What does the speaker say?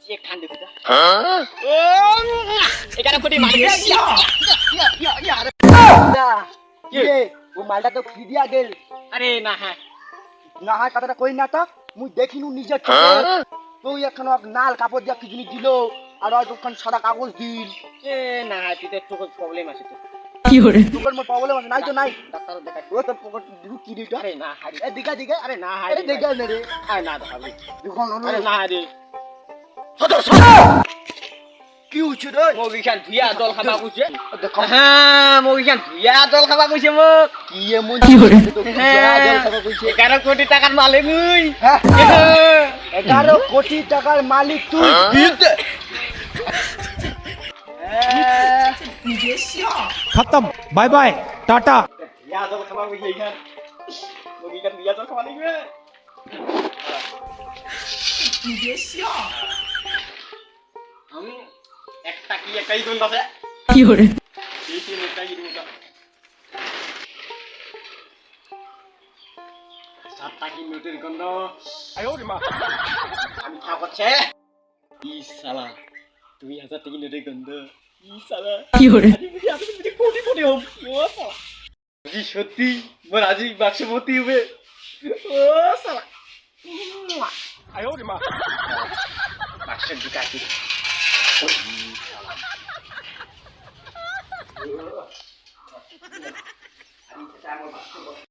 Check খান দে বেটা এখানে কোটি মালিক ও মালটা তো ফ্রি দিয়া গেল আরে না হ্যাঁ না হয় কথাটা কই না তো মুই দেখিনু নিজের চোখে তুই এখন নাল কাপড় দিয়া কি জিনিস দিল আর ওখান সাদা কাগজ দিল এ না তুই তো একটু প্রবলেম আছে তো কি হরে তোর মোর প্রবলেম আছে নাই তো নাই ডাক্তার দেখাই ও তোর পকেট দিবু কি দিটা আরে না হারি এ দিগা দিগা আরে না আরে হারি দিগা নে রে আরে না দেখাবি দেখুন আরে না হারি কি হচ্ছে রে মগিখান ধুইয়া জল খাবা কইছে দেখো হ্যাঁ মগিখান ধুইয়া জল খাবা কইছে মোক কি এমন কি হরে? জল খাবা কইছে 11 কোটি টাকার মালিক মুই হ্যাঁ 11 কোটি টাকার মালিক তুই खत्म बाय बाय टाटा ধুইয়া জল খাবা কইছে এইখান মগিখান ধুইয়া জল খাবা লাগবে আমি একটা কি একাই গুণ আছে কি hore এই তিন একাই গুণ আছে সাতটা কি নোটের গন্ধ আমি খা করছে ই শালা 2000 টাকা নোটের গন্ধ ই শালা কি hore আমি কোটি কোটি হব ও শালা জি সত্যি মোর আজি বাক্সপতি হবে ও শালা বাক্সের দিকে আসি